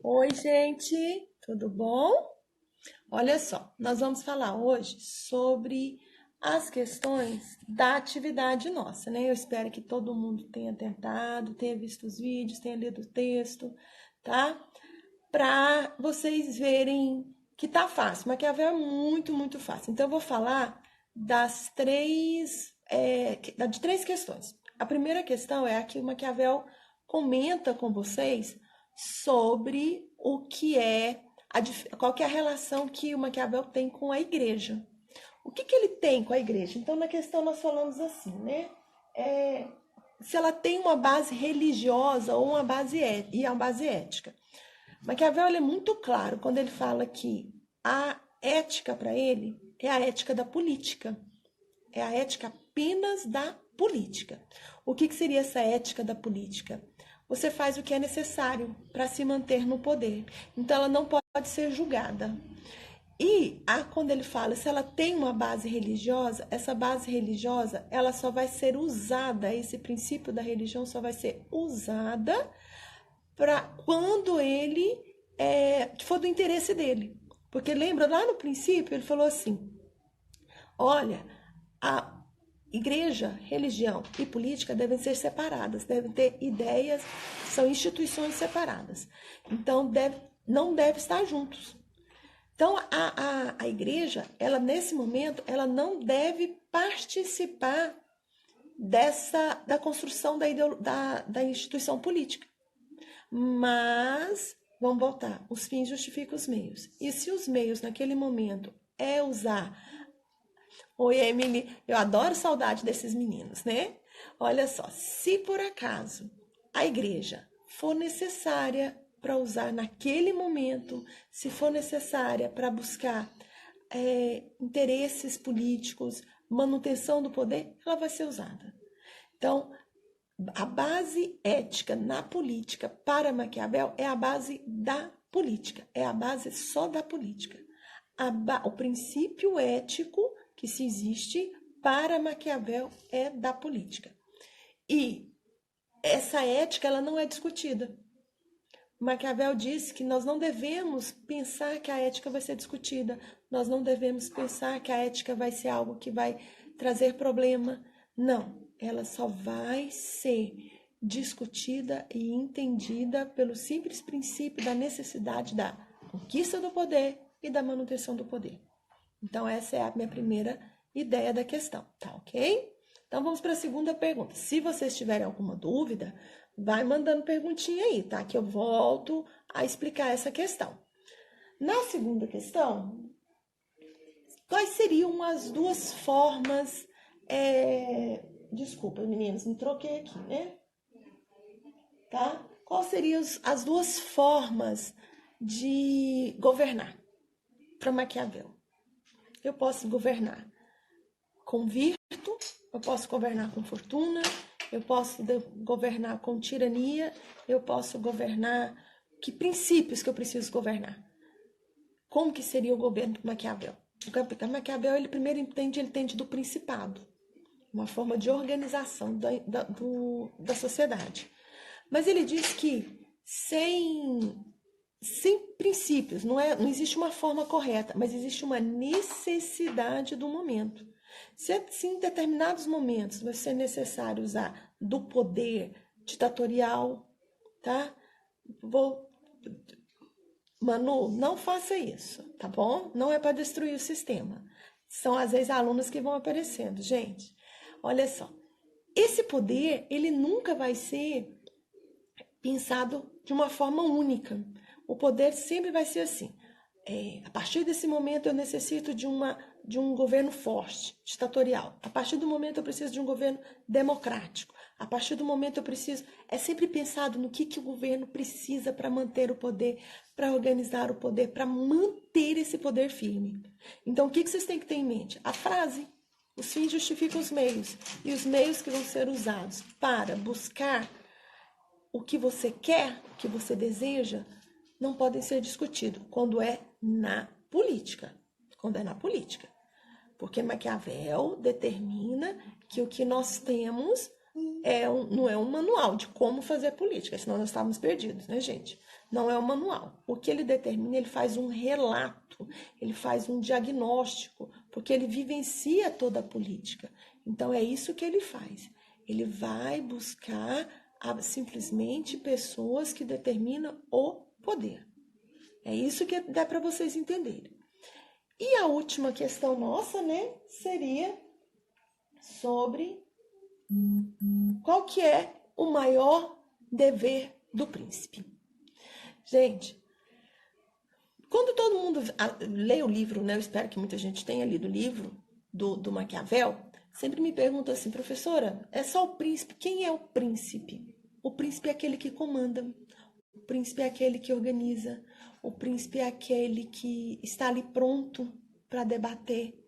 Oi, gente, tudo bom? Olha só, nós vamos falar hoje sobre as questões da atividade nossa, né? Eu espero que todo mundo tenha tentado, tenha visto os vídeos, tenha lido o texto, tá? Para vocês verem que tá fácil. Maquiavel é muito, muito fácil. Então, eu vou falar de três questões. A primeira questão é a que o Maquiavel comenta com vocês sobre o que é qual que é a relação que o Maquiavel tem com a igreja. O que ele tem com a igreja? Então, na questão nós falamos assim, né? É, se ela tem uma base religiosa ou uma base ética. Maquiavel é muito claro quando ele fala que a ética para ele é a ética da política, é a ética apenas da política. O que seria essa ética da política? Você faz o que é necessário para se manter no poder. Então ela não pode ser julgada. E quando ele fala, se ela tem uma base religiosa, essa base religiosa, ela só vai ser usada, esse princípio da religião só vai ser usada para quando ele for do interesse dele. Porque lembra, lá no princípio, ele falou assim: olha, a igreja, religião e política devem ser separadas, devem ter ideias, são instituições separadas. Então, não deve estar juntos. Então, a igreja, ela nesse momento, ela não deve participar da construção da instituição política. Mas, vamos voltar, os fins justificam os meios. E se os meios naquele momento é usar. Oi, Emily, eu adoro saudade desses meninos, né? Olha só, se por acaso a igreja for necessária para usar naquele momento, se for necessária para buscar interesses políticos, manutenção do poder, ela vai ser usada. Então, a base ética na política para Maquiavel é a base da política, é a base só da política. O princípio ético que se existe para Maquiavel é da política. E essa ética ela não é discutida. Maquiavel disse que nós não devemos pensar que a ética vai ser discutida, nós não devemos pensar que a ética vai ser algo que vai trazer problema. Não, ela só vai ser discutida e entendida pelo simples princípio da necessidade da conquista do poder e da manutenção do poder. Então, essa é a minha primeira ideia da questão, tá ok? Então, vamos para a segunda pergunta. Se vocês tiverem alguma dúvida, vai mandando perguntinha aí, tá? Que eu volto a explicar essa questão. Na segunda questão, quais seriam as duas formas... Desculpa, meninos, me troquei aqui, né? Tá? Quais seriam as duas formas de governar para Maquiavel? Eu posso governar com virtude, eu posso governar com fortuna, eu posso governar com tirania, eu posso governar... Que princípios que eu preciso governar? Como que seria o governo do Maquiavel? O Maquiavel, ele primeiro entende do principado, uma forma de organização da sociedade. Mas ele diz que sem princípios, não existe uma forma correta, mas existe uma necessidade do momento. Se em determinados momentos vai ser necessário usar do poder ditatorial, tá? Manu, não faça isso, tá bom? Não é para destruir o sistema. São às vezes alunos que vão aparecendo. Gente, olha só. Esse poder, ele nunca vai ser pensado de uma forma única. O poder sempre vai ser assim. A partir desse momento eu necessito de um governo forte, ditatorial. A partir do momento eu preciso de um governo democrático. A partir do momento eu preciso... É sempre pensado no que o governo precisa para manter o poder, para organizar o poder, para manter esse poder firme. Então, o que vocês têm que ter em mente? A frase: os fins justificam os meios. E os meios que vão ser usados para buscar o que você quer, o que você deseja, não podem ser discutidos quando é na política. Quando é na política. Porque Maquiavel determina que o que nós temos não é um manual de como fazer política, senão nós estávamos perdidos, né, gente? Não é um manual. O que ele determina, ele faz um relato, ele faz um diagnóstico, porque ele vivencia toda a política. Então, é isso que ele faz. Ele vai buscar simplesmente pessoas que determinam o poder. É isso que dá para vocês entenderem. E a última questão nossa, né, seria sobre qual que é o maior dever do príncipe. Gente, quando todo mundo lê o livro, né, eu espero que muita gente tenha lido o livro do Maquiavel, sempre me pergunta assim, professora, é só o príncipe? Quem é o príncipe? O príncipe é aquele que comanda, o príncipe é aquele que organiza, o príncipe é aquele que está ali pronto para debater.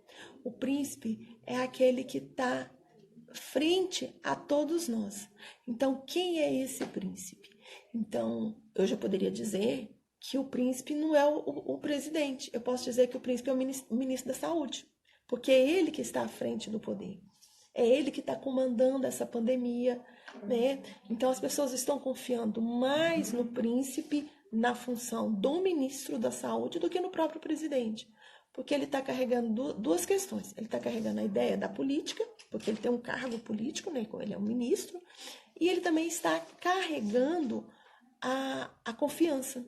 O príncipe é aquele que está frente a todos nós. Então, quem é esse príncipe? Então, eu já poderia dizer que o príncipe não é o presidente. Eu posso dizer que o príncipe é o ministro da Saúde, porque é ele que está à frente do poder. É ele que está comandando essa pandemia, né? Então, as pessoas estão confiando mais no príncipe, na função do ministro da Saúde, do que no próprio presidente. Porque ele está carregando duas questões. Ele está carregando a ideia da política, porque ele tem um cargo político, né? Ele é um ministro, e ele também está carregando a confiança.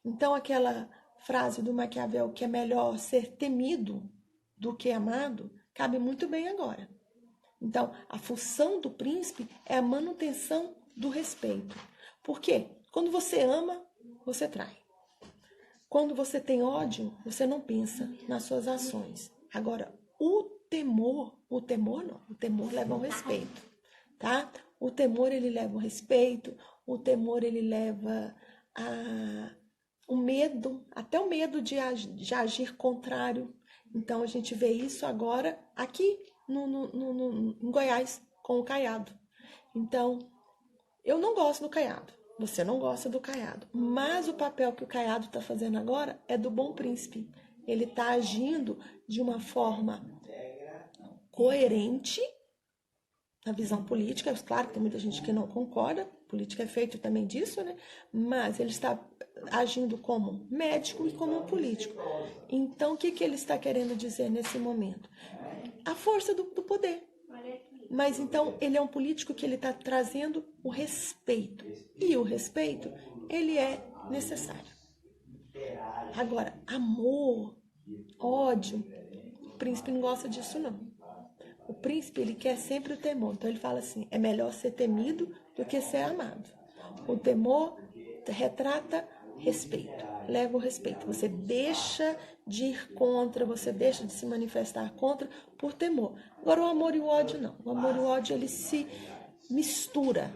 Então, aquela frase do Maquiavel que é melhor ser temido do que amado, cabe muito bem agora. Então, a função do príncipe é a manutenção do respeito. Por quê? Quando você ama, você trai. Quando você tem ódio, você não pensa nas suas ações. Agora, o temor leva ao respeito, tá? O temor, ele leva ao respeito, o temor, ele leva o medo, até o medo de agir contrário. Então, a gente vê isso agora aqui em Goiás, com o Caiado. Então, eu não gosto do Caiado. Você não gosta do Caiado. Mas o papel que o Caiado está fazendo agora é do bom príncipe. Ele está agindo de uma forma coerente na visão política. Claro que tem muita gente que não concorda. Política é feito também disso, né? Mas ele está agindo como médico e como político. Então, o que ele está querendo dizer nesse momento? A força do poder. Mas então ele é um político que ele está trazendo o respeito. E o respeito, ele é necessário. Agora, amor, ódio, o príncipe não gosta disso não. O príncipe, ele quer sempre o temor. Então ele fala assim, é melhor ser temido do que ser amado. O temor retrata respeito, leva o respeito. Você deixa de ir contra, você deixa de se manifestar contra por temor. Agora o amor e o ódio não. O amor e o ódio, ele se mistura.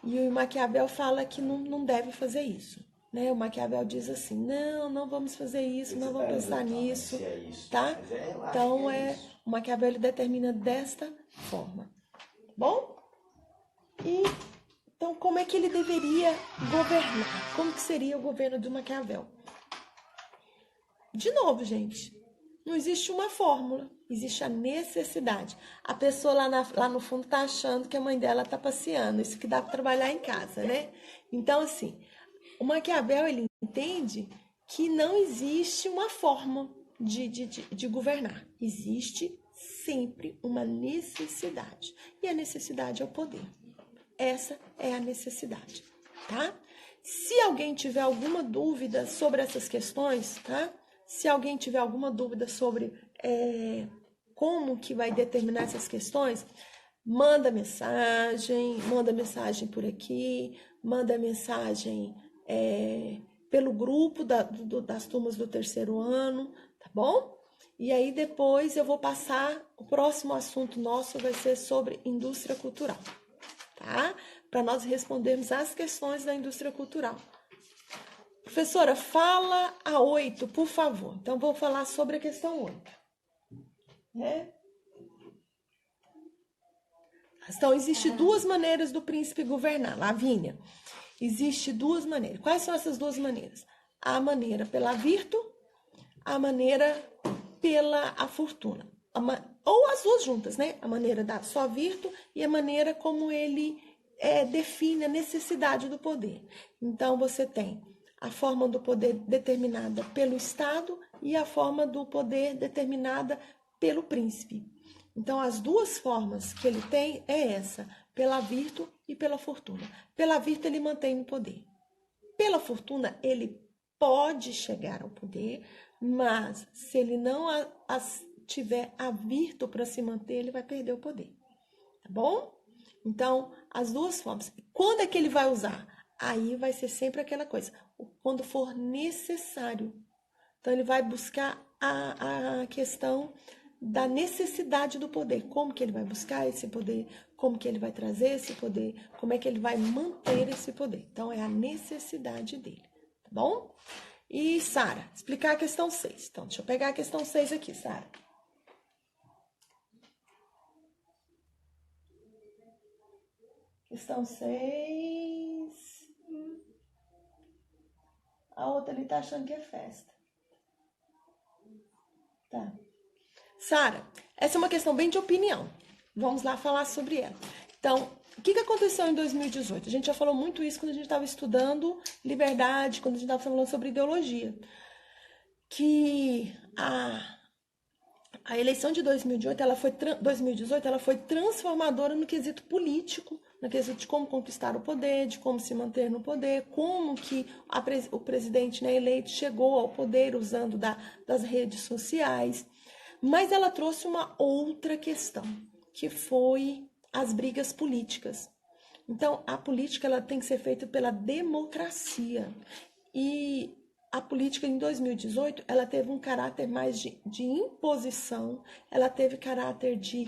E o Maquiavel fala que não deve fazer isso. Né? O Maquiavel diz assim, não vamos fazer isso, não vamos pensar nisso, tá? Então, o Maquiavel, ele determina desta forma. Bom? Então, como é que ele deveria governar? Como que seria o governo do Maquiavel? De novo, gente, não existe uma fórmula, existe a necessidade. A pessoa lá no fundo está achando que a mãe dela está passeando, isso que dá para trabalhar em casa, né? Então, assim, o Maquiavel, ele entende que não existe uma forma de governar. Existe sempre uma necessidade. E a necessidade é o poder. Essa é a necessidade, tá? Se alguém tiver alguma dúvida sobre essas questões, tá? Se alguém tiver alguma dúvida sobre como que vai determinar essas questões, manda mensagem por aqui, manda mensagem pelo grupo das turmas do terceiro ano, tá bom? E aí depois eu vou passar, o próximo assunto nosso vai ser sobre indústria cultural, tá? Para nós respondermos as questões da indústria cultural. Professora, fala a 8, por favor. Então, vou falar sobre a questão 8. Né? Então, existem duas maneiras do príncipe governar. Lavínia, existem duas maneiras. Quais são essas duas maneiras? A maneira pela virtu, a maneira pela a fortuna. ou as duas juntas, né? A maneira da sua virtude e a maneira como ele define a necessidade do poder. Então, você tem a forma do poder determinada pelo Estado e a forma do poder determinada pelo príncipe. Então, as duas formas que ele tem é essa, pela virtude e pela fortuna. Pela virtude, ele mantém o poder. Pela fortuna, ele pode chegar ao poder, mas se ele não tiver a virtude para se manter, ele vai perder o poder. Tá bom? Então, as duas formas. Quando é que ele vai usar? Aí vai ser sempre aquela coisa, quando for necessário. Então, ele vai buscar a questão da necessidade do poder. Como que ele vai buscar esse poder? Como que ele vai trazer esse poder? Como é que ele vai manter esse poder? Então, é a necessidade dele. Tá bom? E, Sara, explicar a questão 6. Então, deixa eu pegar a questão 6 aqui, Sara. Questão 6. A outra ali tá achando que é festa. Tá. Sara, essa é uma questão bem de opinião. Vamos lá falar sobre ela. Então, o que aconteceu em 2018? A gente já falou muito isso quando a gente estava estudando liberdade, quando a gente estava falando sobre ideologia. Que a eleição de 2018 ela foi transformadora no quesito político, no quesito de como conquistar o poder, de como se manter no poder, como que o presidente, né, eleito chegou ao poder usando das redes sociais. Mas ela trouxe uma outra questão, que foi as brigas políticas. Então, a política ela tem que ser feita pela democracia. E a política em 2018, ela teve um caráter mais de imposição, ela teve caráter de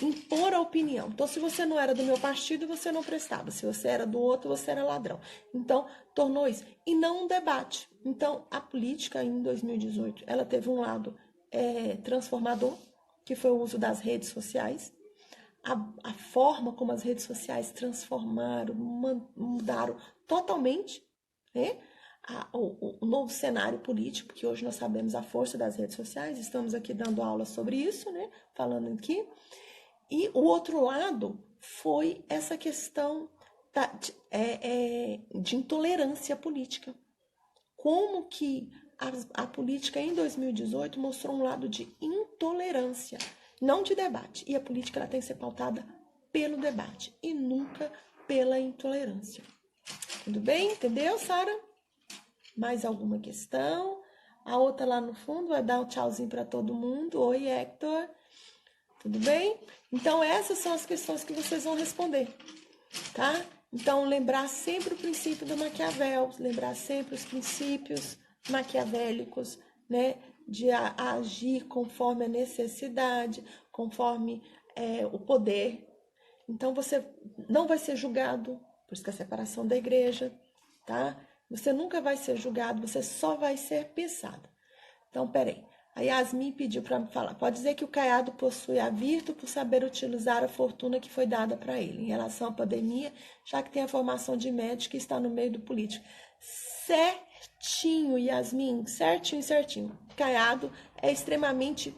impor a opinião. Então, se você não era do meu partido, você não prestava. Se você era do outro, você era ladrão. Então, tornou isso. E não um debate. Então, a política em 2018, ela teve um lado transformador, que foi o uso das redes sociais. A forma como as redes sociais transformaram, mudaram totalmente, né? O novo cenário político, que hoje nós sabemos a força das redes sociais, estamos aqui dando aula sobre isso, né? Falando aqui. E o outro lado foi essa questão de intolerância política. Como que a política em 2018 mostrou um lado de intolerância, não de debate. E a política ela tem que ser pautada pelo debate e nunca pela intolerância. Tudo bem? Entendeu, Sara? Mais alguma questão? A outra lá no fundo vai dar um tchauzinho para todo mundo. Oi, Hector. Tudo bem? Então, essas são as questões que vocês vão responder, tá? Então, lembrar sempre o princípio do Maquiavel, lembrar sempre os princípios maquiavélicos, né? De agir conforme a necessidade, conforme o poder. Então, você não vai ser julgado, por isso que a separação da igreja, tá? Você nunca vai ser julgado, você só vai ser pensado. Então, peraí. A Yasmin pediu para me falar. Pode dizer que o Caiado possui a virtude por saber utilizar a fortuna que foi dada para ele em relação à pandemia, já que tem a formação de médico e está no meio do político. Certinho, Yasmin. Certinho, certinho. Caiado é extremamente...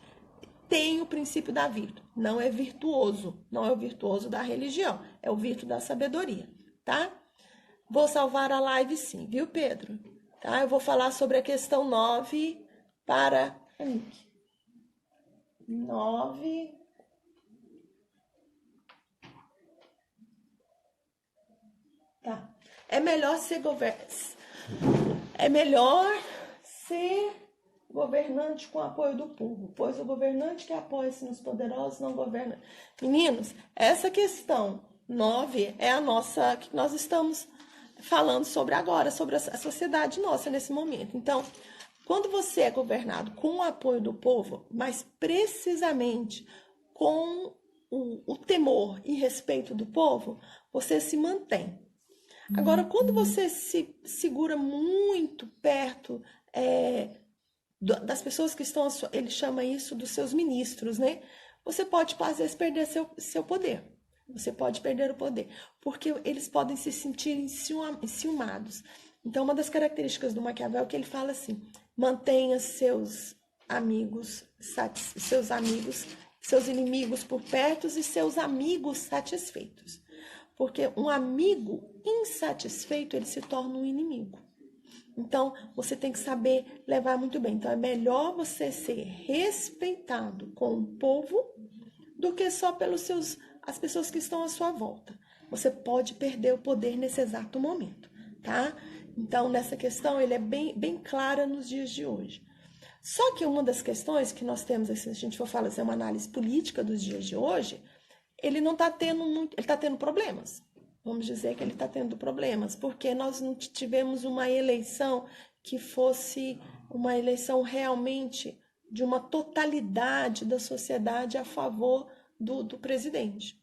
tem o princípio da virtude. Não é virtuoso. Não é o virtuoso da religião. É o virtude da sabedoria, tá? Vou salvar a live sim, viu, Pedro? Tá? Eu vou falar sobre a questão 9 para... 9. Tá. É melhor ser governante com apoio do povo, pois o governante que apoia-se nos poderosos não governa. Meninos, essa questão 9 é a nossa que nós estamos falando sobre agora, sobre a sociedade nossa nesse momento. Então, quando você é governado com o apoio do povo, mas precisamente com o temor e respeito do povo, você se mantém. Agora, quando você se segura muito perto das pessoas que estão, ele chama isso dos seus ministros, né? Você pode, às vezes, perder seu poder. Você pode perder o poder, porque eles podem se sentir enciumados. Então, uma das características do Maquiavel é que ele fala assim: mantenha seus amigos seus inimigos por perto e seus amigos satisfeitos. Porque um amigo insatisfeito, ele se torna um inimigo. Então, você tem que saber levar muito bem. Então, é melhor você ser respeitado com o povo do que só pelos as pessoas que estão à sua volta. Você pode perder o poder nesse exato momento, tá? Então, nessa questão, ele é bem clara nos dias de hoje. Só que uma das questões que nós temos, se a gente for fazer uma análise política dos dias de hoje, ele não está tendo muito, ele está tendo problemas. Vamos dizer que ele está tendo problemas, porque nós não tivemos uma eleição que fosse uma eleição realmente de uma totalidade da sociedade a favor do presidente.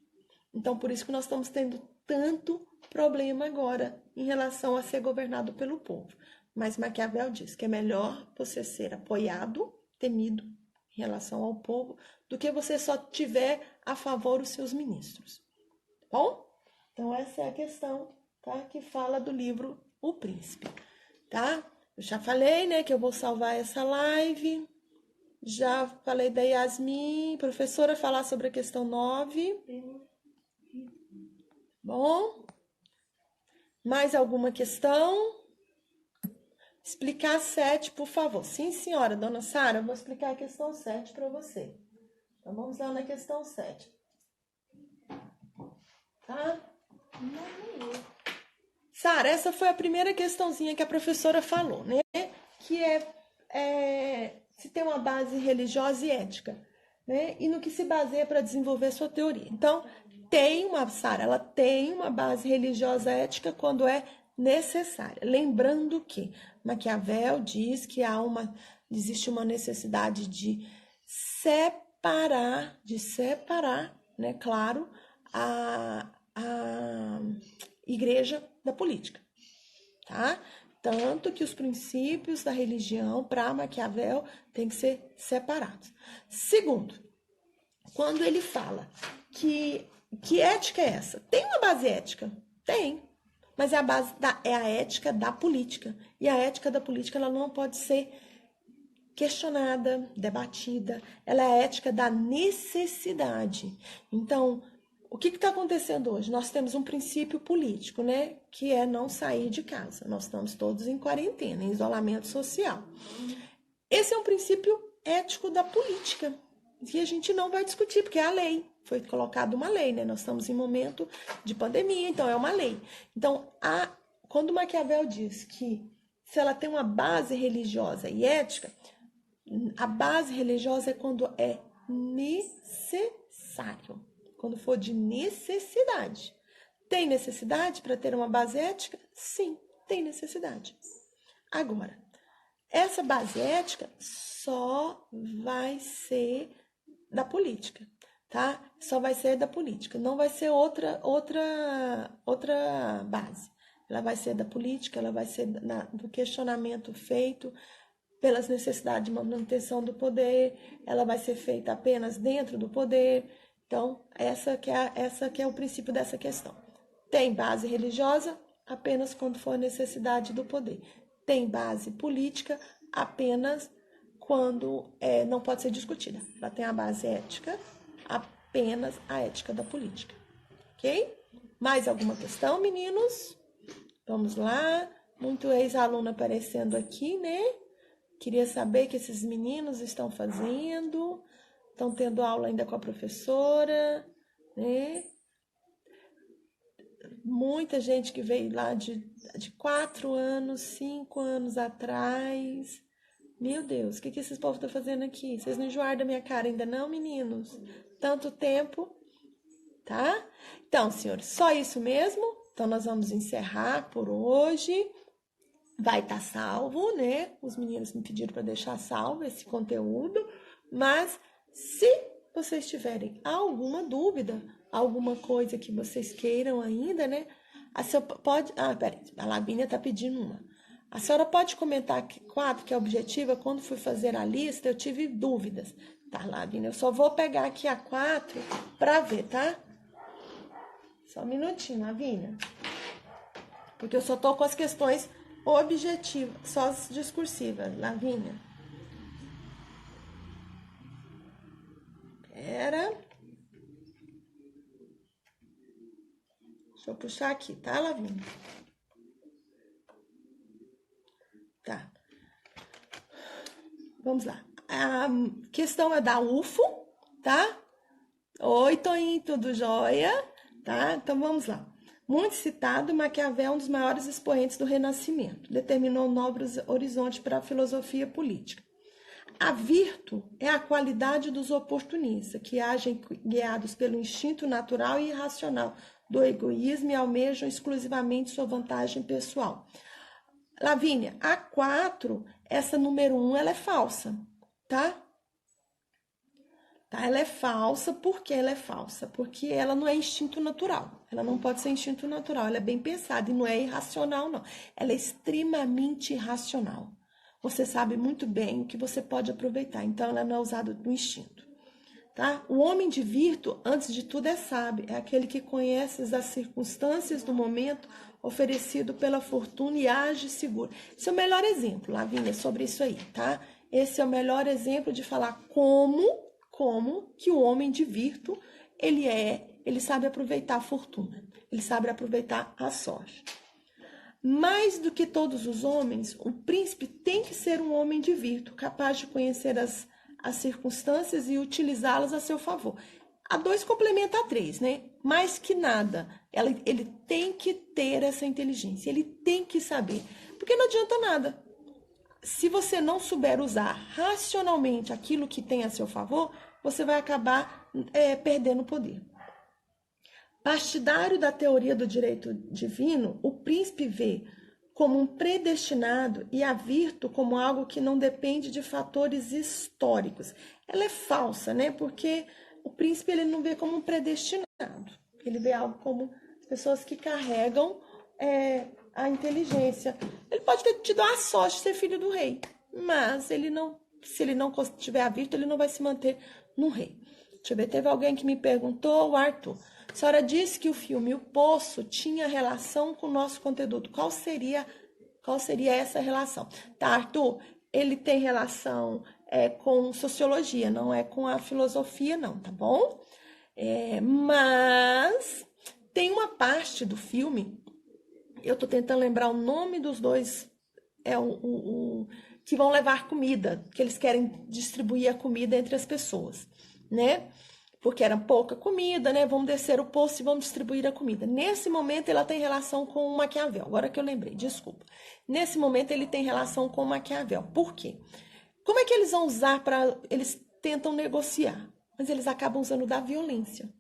Então, por isso que nós estamos tendo tanto problema agora em relação a ser governado pelo povo. Mas Maquiavel diz que é melhor você ser apoiado, temido em relação ao povo, do que você só tiver a favor os seus ministros. Bom? Então, essa é a questão, tá? Que fala do livro O Príncipe, tá? Eu já falei, né, que eu vou salvar essa live. Já falei da Yasmin, professora, falar sobre a questão 9. Bom? Mais alguma questão? Explicar a 7, por favor. Sim, senhora, dona Sara, eu vou explicar a questão 7 para você. Então, vamos lá na questão 7. Tá? Sara, essa foi a primeira questãozinha que a professora falou, né? Que se tem uma base religiosa e ética, né? E no que se baseia para desenvolver a sua teoria. Então, Sara, ela tem uma base religiosa e ética quando é necessária. Lembrando que Maquiavel diz que existe uma necessidade de separar, né? Claro, a igreja da política, tá? Tanto que os princípios da religião para Maquiavel têm que ser separados. Segundo, quando ele fala que ética é essa? Tem uma base ética? Tem, mas é a ética da política. E a ética da política ela não pode ser questionada, debatida. Ela é a ética da necessidade. Então, o que está acontecendo hoje? Nós temos um princípio político, né? Que é não sair de casa. Nós estamos todos em quarentena, em isolamento social. Esse é um princípio ético da política. E a gente não vai discutir, porque é a lei. Foi colocada uma lei, né? Nós estamos em momento de pandemia, então é uma lei. Então, quando Maquiavel diz que se ela tem uma base religiosa e ética, a base religiosa é quando é necessário. Quando for de necessidade. Tem necessidade para ter uma base ética? Sim, tem necessidade. Agora, essa base ética só vai ser da política, tá? Só vai ser da política, não vai ser outra base. Ela vai ser da política, ela vai ser do questionamento feito pelas necessidades de manutenção do poder, ela vai ser feita apenas dentro do poder. Então, essa que é o princípio dessa questão. Tem base religiosa apenas quando for necessidade do poder. Tem base política apenas quando não pode ser discutida. Ela tem a base ética, apenas a ética da política. Ok? Mais alguma questão, meninos? Vamos lá. Muito ex-aluno aparecendo aqui, né? Queria saber o que esses meninos estão fazendo. Estão tendo aula ainda com a professora, né? Muita gente que veio lá de 4 anos, 5 anos atrás. Meu Deus, o que esses povos estão fazendo aqui? Vocês não enjoaram da minha cara ainda não, meninos? Tanto tempo, tá? Então, senhores, só isso mesmo. Então, nós vamos encerrar por hoje. Vai estar salvo, né? Os meninos me pediram para deixar salvo esse conteúdo, mas se vocês tiverem alguma dúvida, alguma coisa que vocês queiram ainda, né? A senhora pode... peraí, a Lavínia está pedindo uma. A senhora pode comentar que 4, que é objetiva, quando fui fazer a lista, eu tive dúvidas. Tá, Lavínia, eu só vou pegar aqui a 4 para ver, tá? Só um minutinho, Lavínia. Porque eu só tô com as questões objetivas, só as discursivas, Lavínia. Pera. Deixa eu puxar aqui, tá, Lavínia? Tá. Vamos lá. A questão é da UFO, tá? Oi, Toinho, tudo jóia? Tá? Então vamos lá. Muito citado, Maquiavel é um dos maiores expoentes do Renascimento. Determinou um novo horizonte para a filosofia política. A virtude é a qualidade dos oportunistas, que agem guiados pelo instinto natural e irracional do egoísmo e almejam exclusivamente sua vantagem pessoal. Lavínia, a 4, essa número 1, ela é falsa, tá? Tá? Ela é falsa, por que ela é falsa? Porque ela não é instinto natural. Ela não pode ser instinto natural, ela é bem pensada e não é irracional, não. Ela é extremamente irracional. Você sabe muito bem o que você pode aproveitar, então ela não é usada do instinto. Tá? O homem de virtude, antes de tudo, é sábio, é aquele que conhece as circunstâncias do momento oferecido pela fortuna e age seguro. Esse é o melhor exemplo, Lavínia, sobre isso aí, tá? Esse é o melhor exemplo de falar como que o homem de virtude, ele sabe aproveitar a fortuna, ele sabe aproveitar a sorte. Mais do que todos os homens, o príncipe tem que ser um homem de virtude, capaz de conhecer as circunstâncias e utilizá-las a seu favor. A 2 complementa a 3, né? Mais que nada, ele tem que ter essa inteligência, ele tem que saber, porque não adianta nada. Se você não souber usar racionalmente aquilo que tem a seu favor, você vai acabar perdendo o poder. Partidário da teoria do direito divino, o príncipe vê como um predestinado e a virtude como algo que não depende de fatores históricos. Ela é falsa, né? Porque o príncipe ele não vê como um predestinado. Ele vê algo como pessoas que carregam a inteligência. Ele pode ter tido a sorte de ser filho do rei, mas se ele não tiver a virtude, ele não vai se manter no rei. Deixa eu ver, teve alguém que me perguntou, o Arthur. A senhora disse que o filme O Poço tinha relação com o nosso conteúdo. Qual seria essa relação? Tá, Arthur, ele tem relação com sociologia, não é com a filosofia, não, tá bom? Mas tem uma parte do filme, eu tô tentando lembrar o nome dos dois, que vão levar comida, que eles querem distribuir a comida entre as pessoas, né? Porque era pouca comida, né? Vamos descer o poço e vamos distribuir a comida. Nesse momento, ela tem relação com o Maquiavel. Agora que eu lembrei, desculpa. Nesse momento, ele tem relação com o Maquiavel. Por quê? Como é que eles vão usar para... Eles tentam negociar, mas eles acabam usando da violência.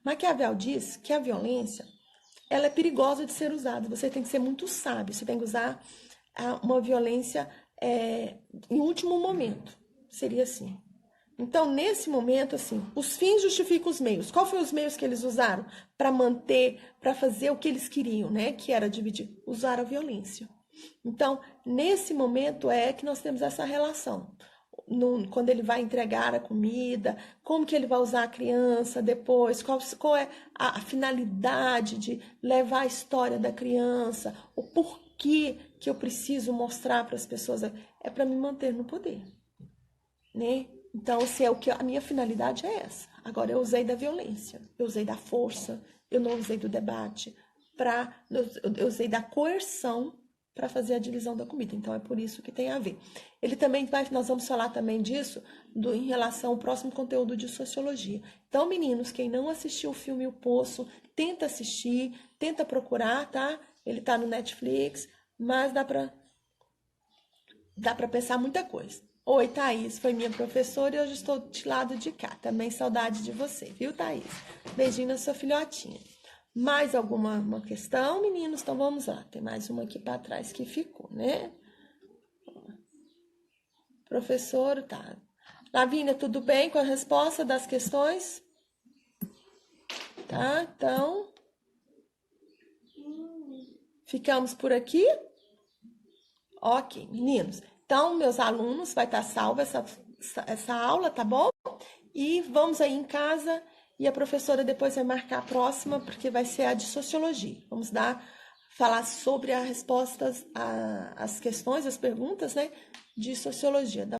Maquiavel diz que a violência, ela é perigosa de ser usada. Você tem que ser muito sábio. Você tem que usar uma violência em último momento. Seria assim. Então, nesse momento, assim, os fins justificam os meios. Qual foi os meios que eles usaram para manter, para fazer o que eles queriam, né? Que era dividir. Usar a violência. Então, nesse momento é que nós temos essa relação. Quando ele vai entregar a comida, como que ele vai usar a criança depois, qual é a finalidade de levar a história da criança, o porquê que eu preciso mostrar para as pessoas, é para me manter no poder, né? Então, assim, a minha finalidade é essa. Agora, eu usei da violência, eu usei da força, eu não usei do debate, eu usei da coerção para fazer a divisão da comida. Então, é por isso que tem a ver. Ele também nós vamos falar também disso em relação ao próximo conteúdo de sociologia. Então, meninos, quem não assistiu o filme O Poço, tenta assistir, tenta procurar, tá? Ele tá no Netflix, mas dá para pensar muita coisa. Oi, Thaís, foi minha professora e hoje estou de lado de cá. Também saudade de você, viu, Thaís? Beijinho na sua filhotinha. Mais alguma questão, meninos? Então vamos lá. Tem mais uma aqui para trás que ficou, né? Professor, tá. Lavínia, tudo bem com a resposta das questões? Tá, então... Ficamos por aqui? Ok, meninos. Então, meus alunos, vai estar salva essa aula, tá bom? E vamos aí em casa e a professora depois vai marcar a próxima, porque vai ser a de sociologia. Vamos falar sobre as respostas às questões, as perguntas, né, de sociologia.